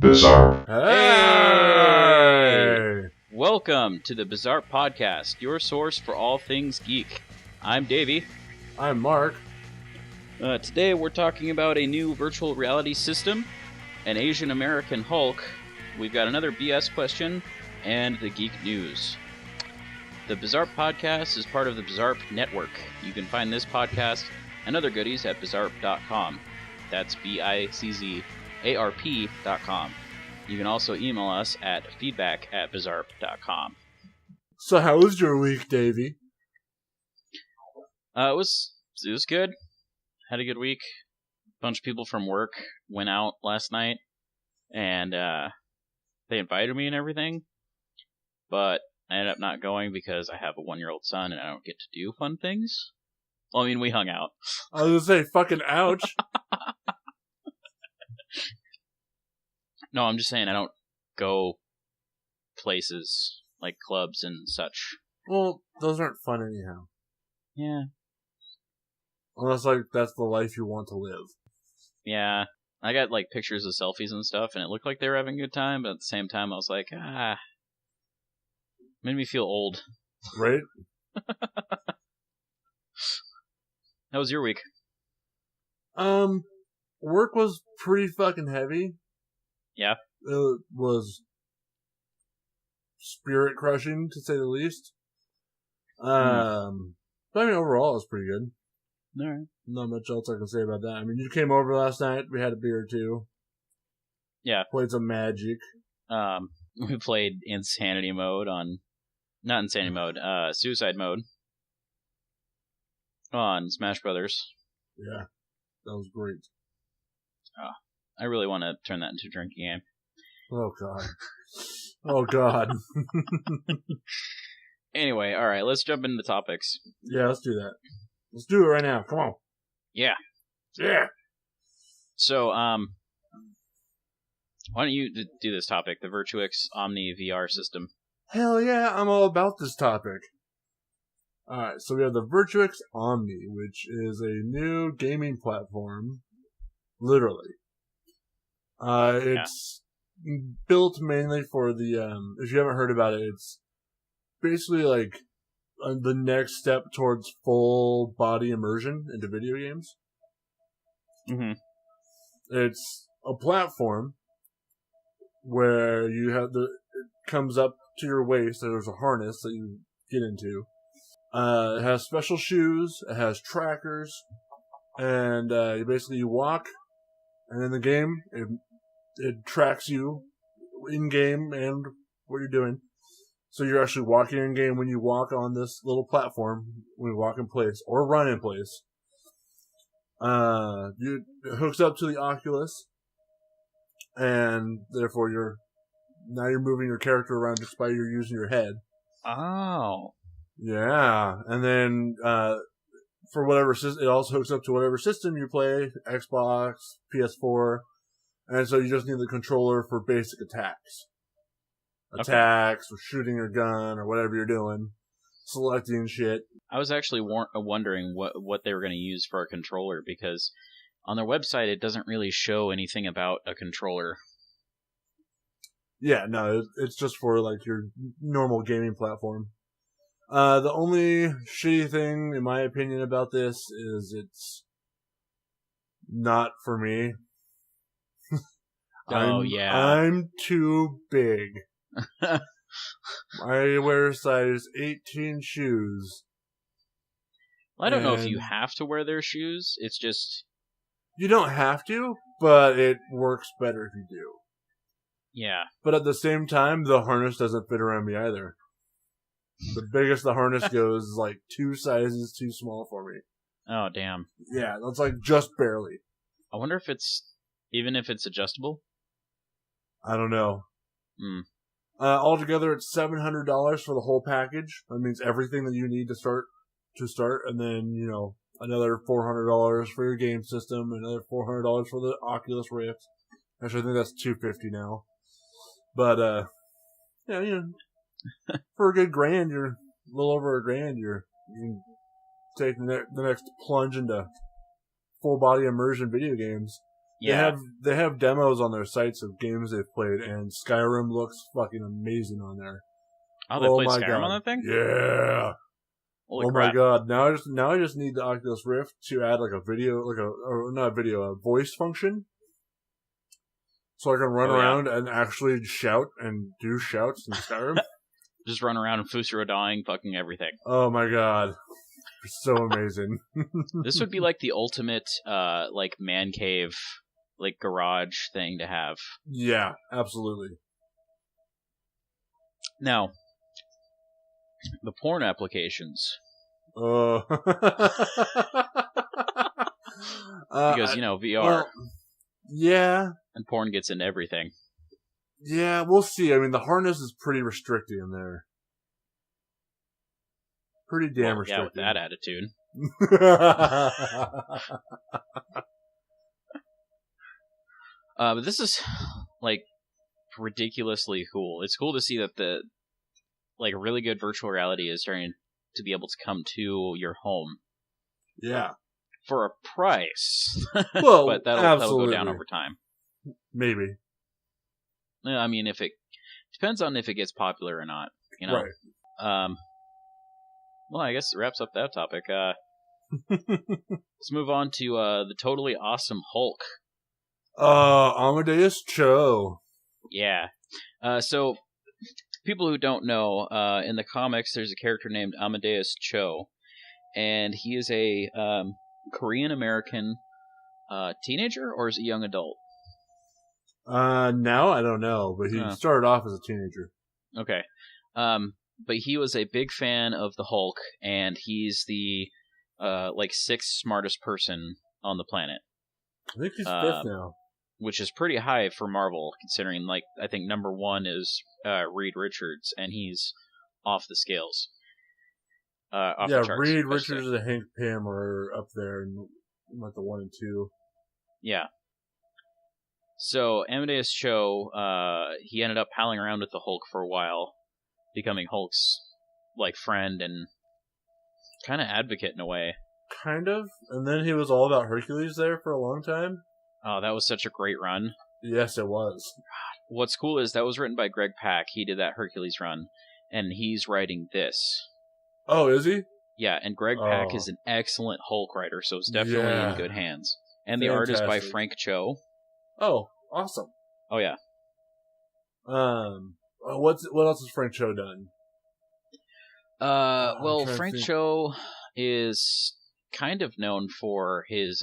Bizzarp. Hey! Welcome to the Bizzarp Podcast, your source for all things geek. I'm Davey. I'm Mark. Today we're talking about a new virtual reality system, an Asian American Hulk, we've got another BS question, and the geek news. The Bizzarp Podcast is part of the Bizzarp Network. You can find this podcast and other goodies at bizzarp.com. That's bizzarp.com. You can also email us at feedback@bizzarp.com. So how was your week, Davey? It was good. Had a good week. A bunch of people from work went out last night, and they invited me and everything, but I ended up not going because I have a 1-year-old son and I don't get to do fun things. Well, I mean, we hung out. I was gonna say, fucking ouch. No, I'm just saying I don't go places like clubs and such. Well, those aren't fun anyhow. Yeah. Unless, like, that's the life you want to live. Yeah. I got, like, pictures of selfies and stuff, and it looked like they were having a good time, but at the same time I was like, made me feel old. Right? How was your week? Work was pretty fucking heavy. Yeah. It was spirit crushing, to say the least. But I mean, overall, it was pretty good. Alright. Not much else I can say about that. I mean, you came over last night. We had a beer or two. Yeah. Played some Magic. We played Insanity Mode on... Not Insanity Mode, Suicide Mode. On Smash Brothers. Yeah. That was great. I really want to turn that into a drinking game. Oh, God. Oh, God. Anyway, alright, let's jump into the topics. Yeah, let's do that. Let's do it right now. Come on. Yeah. Yeah. So, why don't you do this topic, the Virtuix Omni VR system? Hell yeah, I'm all about this topic. Alright, so we have the Virtuix Omni, which is a new gaming platform. Literally. It's built mainly for the, if you haven't heard about it, it's basically like the next step towards full body immersion into video games. Mm-hmm. It's a platform where you have it comes up to your waist, so there's a harness that you get into. It has special shoes, it has trackers, and you walk, and in the game, it tracks you in-game and what you're doing. So you're actually walking in-game when you walk on this little platform, when you walk in place, or run in place. It hooks up to the Oculus, and therefore you're moving your character around just by using your head. Oh. Yeah, and then for whatever system, it also hooks up to whatever system you play, Xbox, PS4, and so you just need the controller for basic attacks. Attacks, or shooting your gun, or whatever you're doing, selecting shit. I was actually wondering what they were going to use for a controller, because on their website it doesn't really show anything about a controller. Yeah, no, it's just for like your normal gaming platform. The only shitty thing, in my opinion, about this is it's not for me. I'm too big. I wear size 18 shoes. Well, I don't know if you have to wear their shoes. It's just... You don't have to, but it works better if you do. Yeah. But at the same time, the harness doesn't fit around me either. The biggest the harness goes is like 2 sizes too small for me. Oh, damn. Yeah, that's like just barely. I wonder if even if it's adjustable? I don't know. Altogether, it's $700 for the whole package. That means everything that you need to start, and then, another $400 for your game system, another $400 for the Oculus Rift. Actually, I think that's $250 now. But, for a good grand, you're a little over $1,000. You can take the next plunge into full body immersion video games. Yeah. They have demos on their sites of games they've played, and Skyrim looks fucking amazing on there. Oh, they played my Skyrim god. on that thing? Yeah. Holy Oh crap. my god! Now I just need the Oculus Rift to add like a video, or not a video, a voice function, so I can run around and actually shout and do shouts in Skyrim. Just run around and Fusro dying, fucking everything. Oh my god, it's so amazing. This would be like the ultimate, like man cave, like garage thing to have. Yeah, absolutely. Now, the porn applications. Because Because, VR. Well, yeah. And porn gets into everything. Yeah, we'll see. I mean, the harness is pretty restricting in there. Pretty damn restricting. Yeah, with that attitude. But this is, like, ridiculously cool. It's cool to see that the, like, really good virtual reality is starting to be able to come to your home. Yeah. For a price. Well, but that'll go down over time. Maybe. I mean, if it depends on if it gets popular or not, Right. Well, I guess it wraps up that topic. Let's move on to the totally awesome Hulk. Amadeus Cho. Yeah. So, people who don't know, in the comics, there's a character named Amadeus Cho, and he is a Korean-American teenager, or is he a young adult? Now I don't know, but he started off as a teenager. Okay. But he was a big fan of the Hulk, and he's the, sixth smartest person on the planet. I think he's fifth now. Which is pretty high for Marvel, considering, I think number one is Reed Richards, and he's off the scales. Off the charts, Reed Richards and Hank Pym are up there in the 1 and 2. Yeah. So, Amadeus Cho, he ended up palling around with the Hulk for a while, becoming Hulk's, friend and kind of advocate in a way. Kind of. And then he was all about Hercules there for a long time. Oh, that was such a great run. Yes, it was. What's cool is that was written by Greg Pak. He did that Hercules run, and he's writing this. Oh, is he? Yeah, and Greg Pak is an excellent Hulk writer, so it's definitely in good hands. And the art is by Frank Cho. Oh, awesome. Oh, yeah. What else has Frank Cho done? Frank Cho is kind of known for his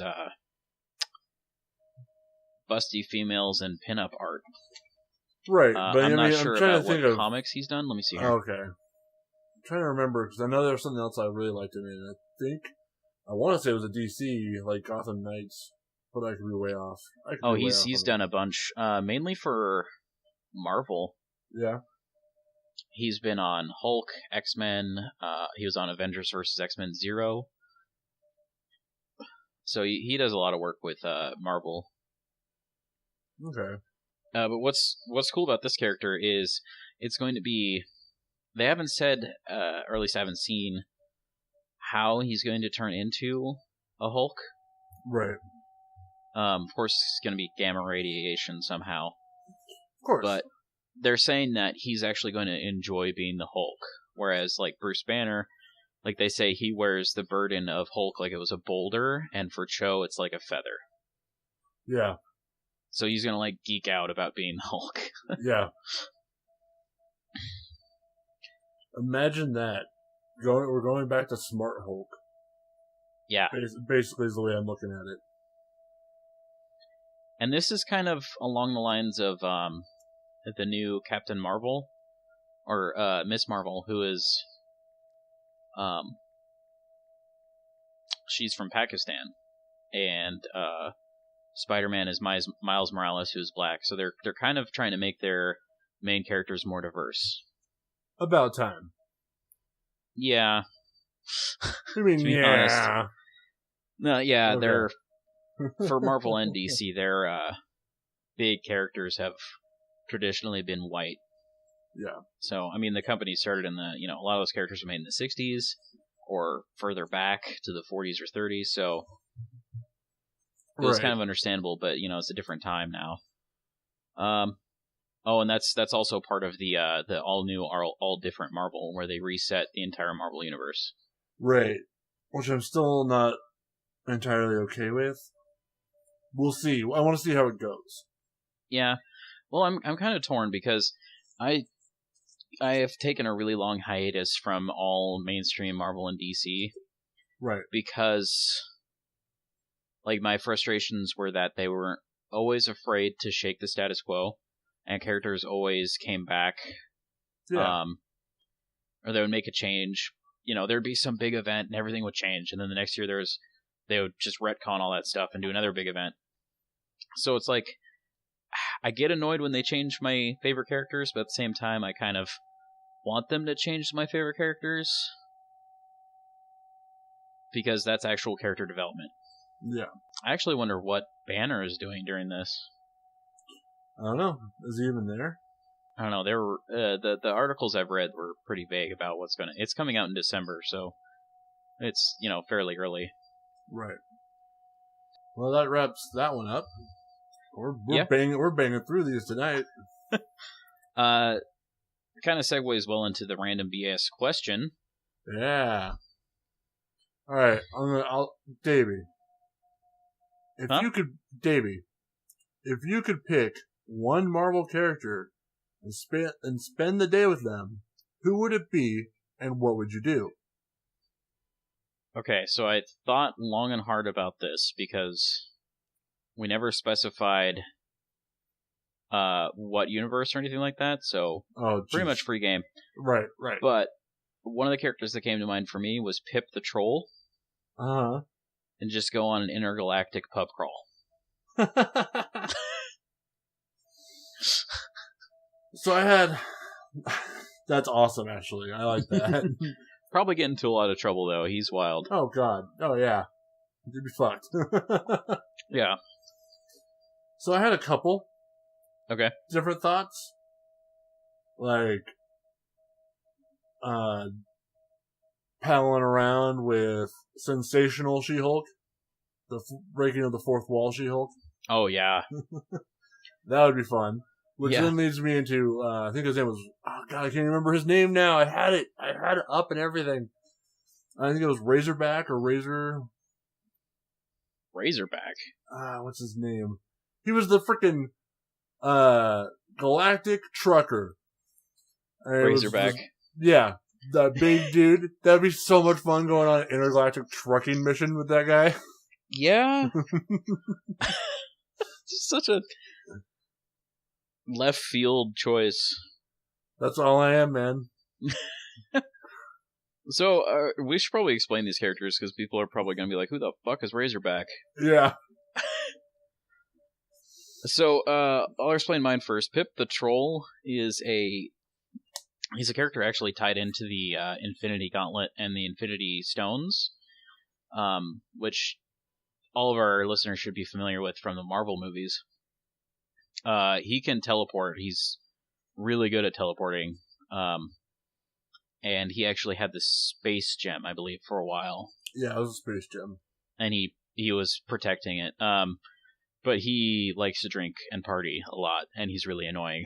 busty females and pinup art. Right, but I'm not sure about what comics he's done. Let me see here. Okay. I'm trying to remember, because I know there was something else I really liked him in. I want to say it was a DC, like Gotham Knights, but I could be way off. He's done a bunch, mainly for Marvel. Yeah. He's been on Hulk, X-Men, he was on Avengers vs. X-Men 0. So he does a lot of work with Marvel. Okay. But what's cool about this character is it's going to be... They haven't said, or at least I haven't seen, how he's going to turn into a Hulk. Right. Of course, it's going to be gamma radiation somehow. Of course. But they're saying that he's actually going to enjoy being the Hulk. Whereas, Bruce Banner, they say he wears the burden of Hulk like it was a boulder, and for Cho, it's like a feather. Yeah. So he's going to, geek out about being Hulk. Yeah. Imagine that. We're going back to Smart Hulk. Yeah. Basically is the way I'm looking at it. And this is kind of along the lines of the new Captain Marvel, or Miss Marvel, who is... she's from Pakistan. And Spider-Man is Miles Morales, who's black. So they're kind of trying to make their main characters more diverse. About time. Yeah. I mean, to be yeah. honest. No, yeah, Okay. they're... For Marvel and DC, their big characters have traditionally been white. Yeah. So, I mean, the company started in the... a lot of those characters were made in the 60s, or further back to the 40s or 30s, so... it was Right. kind of understandable, but it's a different time now. Oh, and that's also part of the all new, all different Marvel, where they reset the entire Marvel universe. Right. Which I'm still not entirely okay with. We'll see. I want to see how it goes. Yeah. Well, I'm kind of torn because I have taken a really long hiatus from all mainstream Marvel and DC. Right. Because like my frustrations were that they were always afraid to shake the status quo, and characters always came back. Yeah. Or they would make a change. There'd be some big event and everything would change, and then the next year they would just retcon all that stuff and do another big event. So it's like, I get annoyed when they change my favorite characters, but at the same time, I kind of want them to change my favorite characters, because that's actual character development. Yeah. I actually wonder what Banner is doing during this. I don't know. Is he even there? I don't know. There were the articles I've read were pretty vague about what's gonna. It's coming out in December, so it's fairly early. Right. Well, that wraps that one up. We're Yeah. banging through these tonight. Kind of segues well into the random BS question. Yeah. All right. Davey. If you could pick one Marvel character and spend the day with them, who would it be, and what would you do? Okay, so I thought long and hard about this because we never specified what universe or anything like that, so pretty much free game. Right. But one of the characters that came to mind for me was Pip the Troll. Uh-huh. And just go on an intergalactic pub crawl. So that's awesome, actually. I like that. Probably get into a lot of trouble, though. He's wild. Oh, God. Oh, yeah. You'd be fucked. Yeah. So I had a couple. Okay. Different thoughts. Like, palling around with Sensational She-Hulk. The breaking of the fourth wall She-Hulk. Oh, yeah. That would be fun. Which then leads me into, I think his name was, oh God, I can't remember his name now. I had it up and everything. I think it was Razorback or Razorback? What's his name? He was the freaking, galactic trucker. Razorback. Yeah. That big dude. That'd be so much fun going on an intergalactic trucking mission with that guy. Yeah. Just such a left field choice. That's all I am, man. So, we should probably explain these characters, because people are probably going to be like, who the fuck is Razorback? Yeah. So, I'll explain mine first. Pip the Troll is he's a character actually tied into the Infinity Gauntlet and the Infinity Stones, which all of our listeners should be familiar with from the Marvel movies. He can teleport. He's really good at teleporting. And he actually had this space gem, I believe, for a while. Yeah, it was a space gem. And he was protecting it. But he likes to drink and party a lot, and he's really annoying.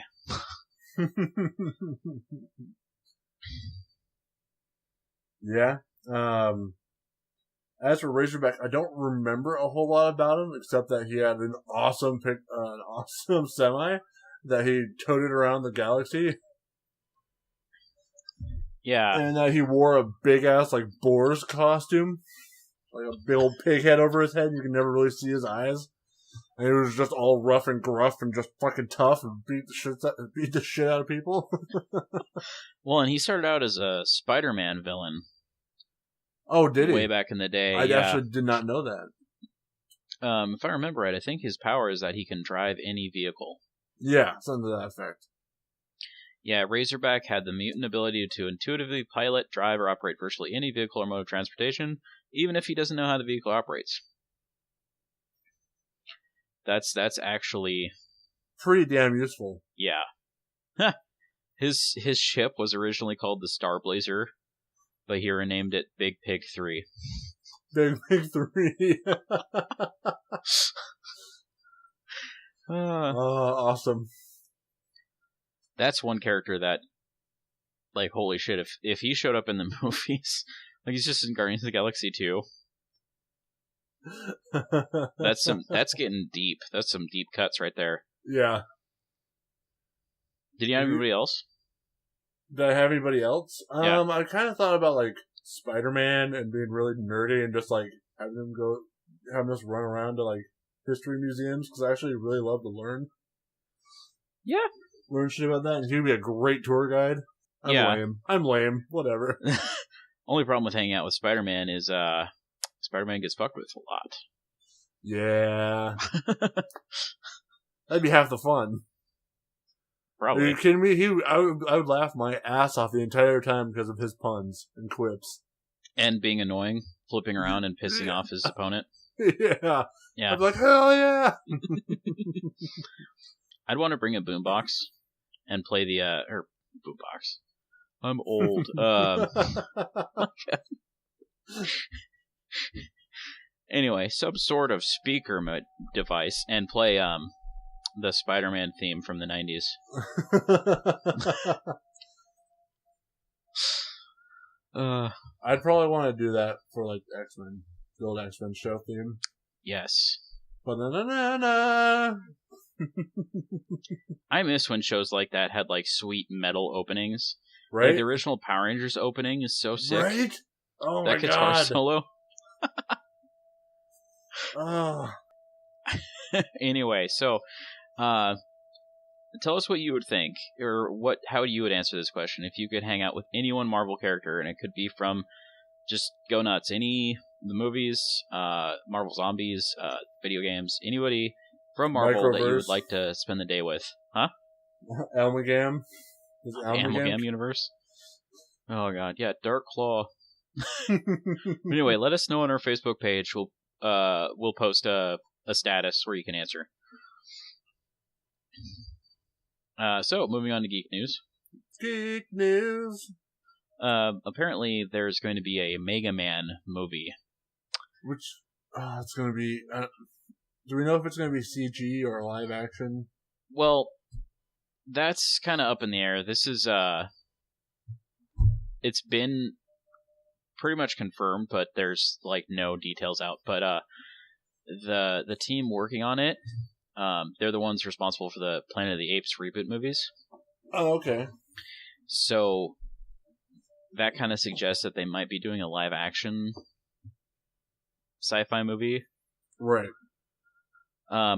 Yeah. As for Razorback, I don't remember a whole lot about him, except that he had an awesome semi that he toted around the galaxy. Yeah. And that he wore a big-ass, Boar's costume. Like a big old pig head over his head, and you can never really see his eyes. And he was just all rough and gruff and just fucking tough and beat the shit out of people. Well, and he started out as a Spider-Man villain. Oh, did he? Way back in the day. I actually did not know that. If I remember right, I think his power is that he can drive any vehicle. Yeah, something to that effect. Yeah, Razorback had the mutant ability to intuitively pilot, drive, or operate virtually any vehicle or mode of transportation, even if he doesn't know how the vehicle operates. That's actually pretty damn useful. Yeah. His ship was originally called the Star Blazer, but he renamed it Big Pig 3. Big Big 3. Awesome. That's one character that, like, holy shit, if he showed up in the movies, like, he's just in Guardians of the Galaxy 2. That's getting deep. That's some deep cuts right there. Yeah. Did you have anybody else? Did I have anybody else? Yeah. I kind of thought about, like, Spider-Man and being really nerdy and just, like, having us run around to, like, history museums, because I actually really love to learn. Yeah. Learn shit about that, and he'd be a great tour guide. I'm lame. Whatever. Only problem with hanging out with Spider-Man is, Spider-Man gets fucked with a lot. Yeah. That'd be half the fun. Probably. Are you kidding me? I would laugh my ass off the entire time because of his puns and quips. And being annoying, flipping around and pissing off his opponent. Yeah. Yeah. I'd be like, hell yeah! I'd want to bring a boombox and play the, boombox. I'm old. Anyway, some sort of speaker device and play, the Spider-Man theme from the 90s. I'd probably want to do that for, like, X-Men. The old X-Men show theme. Yes. Ba-na-na-na-na. I miss when shows like that had, like, sweet metal openings. Right? Like, the original Power Rangers opening is so sick. Right? Oh my god. That guitar solo. Oh. Anyway, so, tell us what you would think, or how you would answer this question if you could hang out with any one Marvel character, and it could be from, just go nuts, the movies, Marvel Zombies, video games, anybody from Marvel that you would like to spend the day with. Huh? Amalgam? Is it Amalgam universe? Oh god, yeah, Dark Claw. Anyway, let us know on our Facebook page. We'll post a status where you can answer. So, moving on to Geek News. Geek News! Apparently, there's going to be a Mega Man movie. Which, it's going to be... do we know if it's going to be CG or live action? Well, that's kind of up in the air. This is, it's been pretty much confirmed, but there's, like, no details out. But, the team working on it, they're the ones responsible for the Planet of the Apes reboot movies. Oh, okay. So, that kind of suggests that they might be doing a live action sci-fi movie. Right. I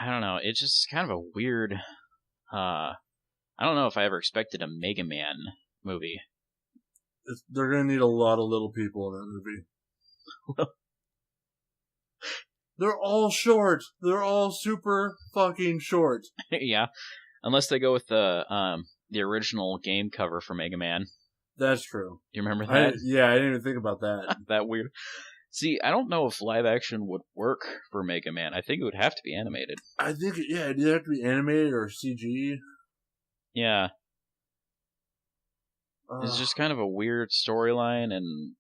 don't know. It's just kind of a weird. I don't know if I ever expected a Mega Man movie. They're going to need a lot of little people in that movie. They're all short. They're all super fucking short. Yeah, unless they go with the original game cover for Mega Man. That's true. You remember that? I didn't even think about that. That weird. See, I don't know if live action would work for Mega Man. I think it would have to be animated. I think, it'd either have to be animated or CG. Yeah. It's just kind of a weird storyline and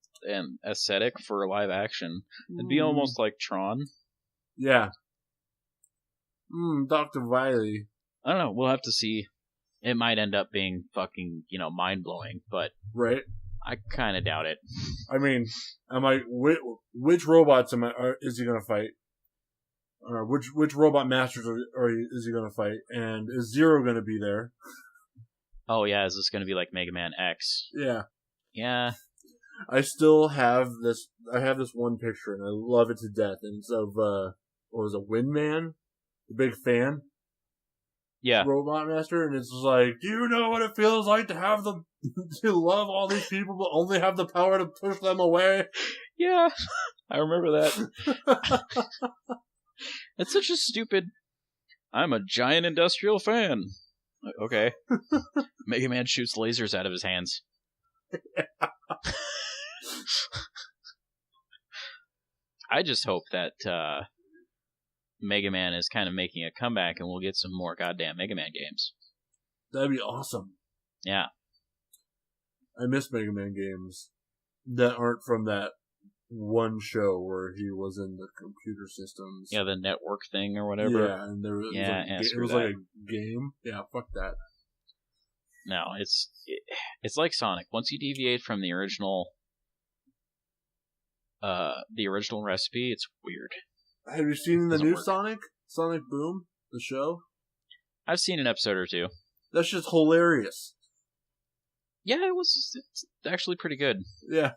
aesthetic for live action. It'd be almost like Tron. Yeah. Dr. Wily. I don't know. We'll have to see. It might end up being fucking, mind-blowing, but... Right. I kind of doubt it. I mean, which robots is he going to fight? Or which robot masters is he going to fight? And is Zero going to be there? Oh yeah, is this going to be like Mega Man X? Yeah. Yeah. I still have this. I have this one picture, and I love it to death. And it's of what was it, Windman, the big fan. Yeah. Robot Master, and it's like, do you know what it feels like to have to love all these people, but only have the power to push them away? Yeah, I remember that. It's such a stupid. I'm a giant industrial fan. Okay. Mega Man shoots lasers out of his hands. I just hope that Mega Man is kind of making a comeback and we'll get some more goddamn Mega Man games. That'd be awesome. Yeah. I miss Mega Man games. that aren't from that one show where he was in the computer systems. Yeah, the network thing or whatever. Yeah, and there was it was like a game. Yeah, fuck that. No, it's like Sonic. Once you deviate from the original recipe, it's weird. Have you seen the new Sonic? Sonic Boom, the show? I've seen an episode or two. That's just hilarious. Yeah, it's actually pretty good. Yeah.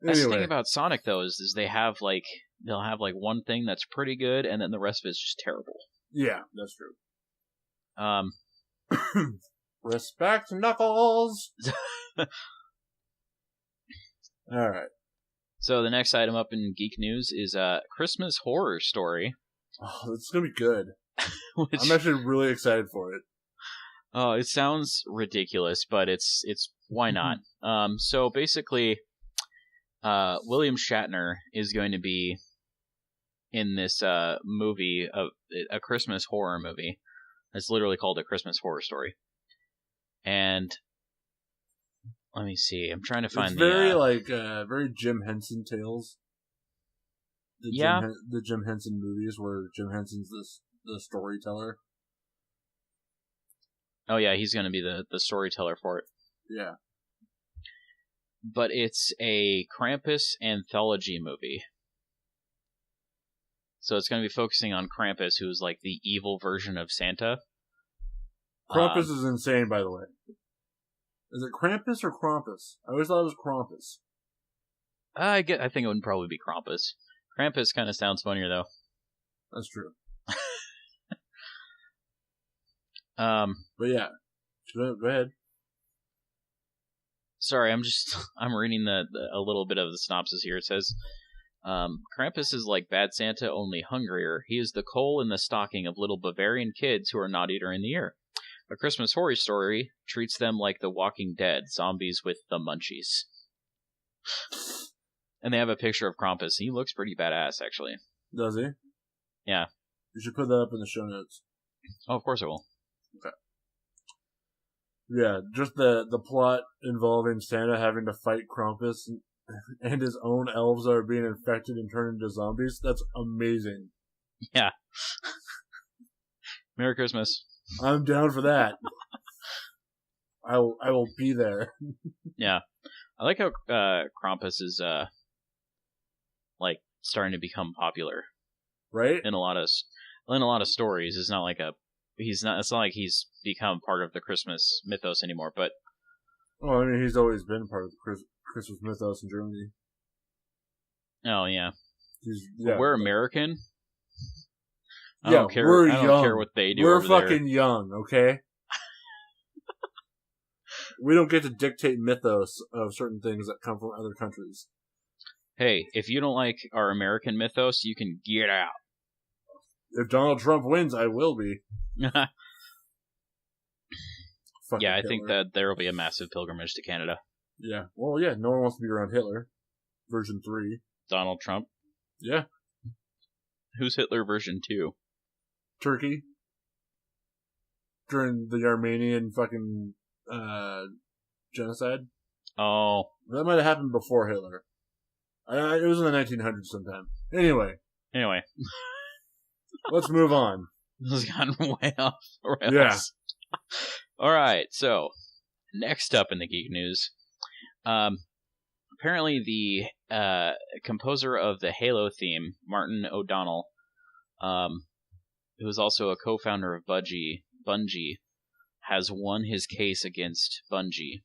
That's the thing about Sonic, though, is they'll have one thing that's pretty good, and then the rest of it's just terrible. Yeah, that's true. Respect, Knuckles! Alright. So the next item up in Geek News is a Christmas horror story. Oh, it's gonna be good. I'm actually really excited for it. Oh, it sounds ridiculous, but it's why not? So basically, William Shatner is going to be in this movie, a Christmas horror movie. It's literally called A Christmas Horror Story. And let me see. I'm trying to find it's very Jim Henson Tales. The Jim Henson movies where Jim Henson's the storyteller. Oh yeah, he's going to be the storyteller for it. Yeah. But it's a Krampus anthology movie. So it's going to be focusing on Krampus, who's like the evil version of Santa. Krampus is insane, by the way. Is it Krampus or Krampus? I always thought it was Krampus. I think it would probably be Krampus. Krampus kind of sounds funnier, though. That's true. But yeah, go ahead. Sorry, I'm reading a little bit of the synopsis here. It says, Krampus is like Bad Santa, only hungrier. He is the coal in the stocking of little Bavarian kids who are naughty during the year. A Christmas horror story treats them like the Walking Dead, zombies with the munchies. And they have a picture of Krampus. He looks pretty badass, actually. Does he? Yeah. You should put that up in the show notes. Oh, of course I will. Okay. Yeah, just the plot involving Santa having to fight Krampus and his own elves are being infected and turned into zombies. That's amazing. Yeah. Merry Christmas. I'm down for that. I will be there. Yeah. I like how Krampus is like starting to become popular. Right? In a lot of stories. It's not like it's not like he's become part of the Christmas mythos anymore, but well, I mean, he's always been part of the Christmas mythos in Germany. Oh yeah. Yeah. We're American. I don't care what they do. We're over fucking there. young, okay? We don't get to dictate mythos of certain things that come from other countries. Hey, if you don't like our American mythos, you can get out. If Donald Trump wins, I will be. Yeah, I Hitler. think that there will be a massive pilgrimage to Canada. Yeah. Well, yeah, no one wants to be around Hitler. Version 3. Donald Trump? Yeah. Who's Hitler version 2? Turkey. During the Armenian fucking genocide. Oh. That might have happened before Hitler. It was in the 1900s sometime. Anyway. Let's move on. This has gotten way off the rails. Yeah. Alright, so, next up in the Geek News. Apparently the composer of the Halo theme, Martin O'Donnell, who is also a co-founder of Bungie, has won his case against Bungie.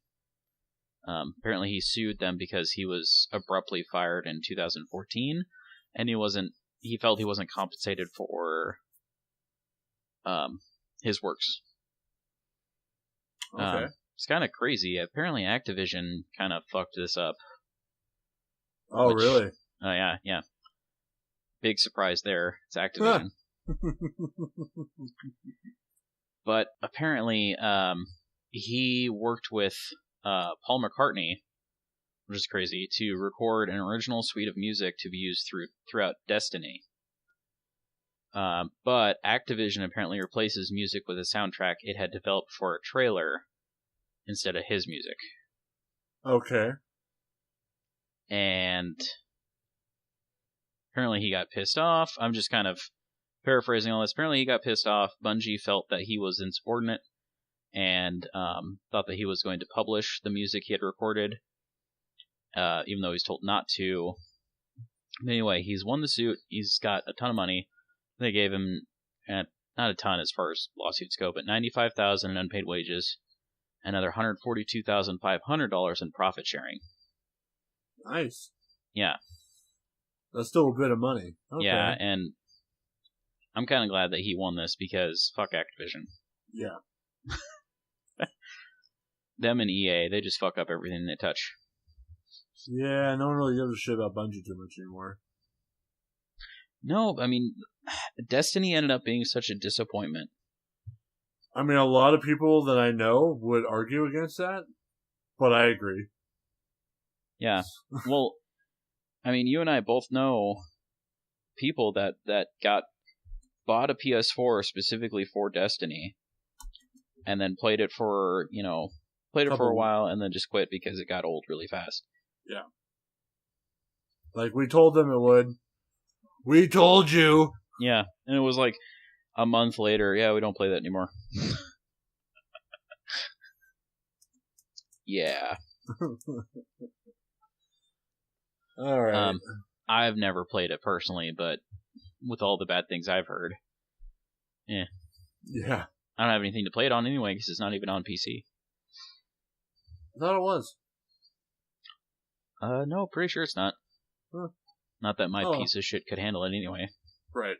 Apparently he sued them because he was abruptly fired in 2014, and he felt he wasn't compensated for his works. Okay. It's kind of crazy. Apparently Activision kind of fucked this up. Oh, really? Oh, yeah. Big surprise there. It's Activision. But apparently, he worked with Paul McCartney, which is crazy, to record an original suite of music to be used throughout Destiny. But Activision apparently replaces music with a soundtrack it had developed for a trailer instead of his music. Okay. And apparently he got pissed off. I'm just kind of paraphrasing all this. Apparently he got pissed off. Bungie felt that he was insubordinate and thought that he was going to publish the music he had recorded, even though he's told not to. Anyway, he's won the suit. He's got a ton of money. They gave him, not a ton as far as lawsuits go, but $95,000 in unpaid wages, another $142,500 in profit sharing. Nice. Yeah. That's still a bit of money. Okay. Yeah, and I'm kind of glad that he won this because fuck Activision. Yeah. Them and EA, they just fuck up everything they touch. Yeah, no one really gives a shit about Bungie too much anymore. No, I mean, Destiny ended up being such a disappointment. I mean, a lot of people that I know would argue against that, but I agree. Yeah. Well, I mean, you and I both know people that bought a PS4 specifically for Destiny and then played it for, for a while and then just quit because it got old really fast. Yeah. Like, we told them it would. We told you! Yeah, and it was like a month later, yeah, we don't play that anymore. Yeah. Alright. I've never played it personally, but with all the bad things I've heard, Yeah. I don't have anything to play it on anyway because it's not even on PC. I thought it was. No, pretty sure it's not. Huh. Not that my piece of shit could handle it anyway. Right.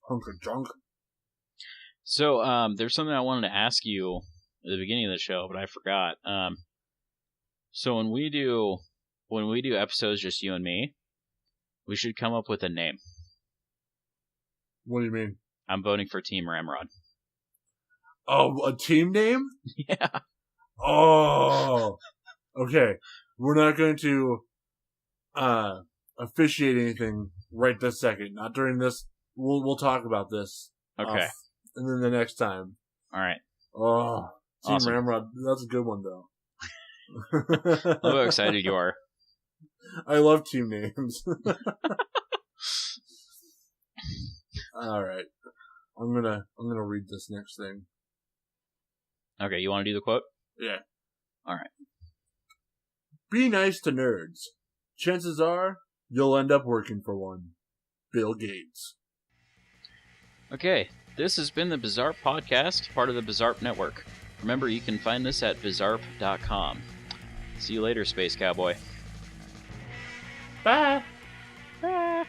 Hunk of junk. So, there's something I wanted to ask you at the beginning of the show, but I forgot. So when we do episodes just you and me, we should come up with a name. What do you mean? I'm voting for Team Ramrod. Oh, a team name? Yeah. Oh. Okay. We're not going to officiate anything right this second. Not during this. We'll talk about this. Okay. And then the next time. All right. Oh, Team Awesome. Ramrod. That's a good one, though. Look how excited you are. I love team names. All right. I'm gonna read this next thing. Okay, you want to do the quote? Yeah. All right. Be nice to nerds. Chances are you'll end up working for one. Bill Gates. Okay, this has been the Bizzarp Podcast, part of the Bizzarp Network. Remember, you can find this at bizzarp.com. See you later, Space Cowboy. Bye. Bye.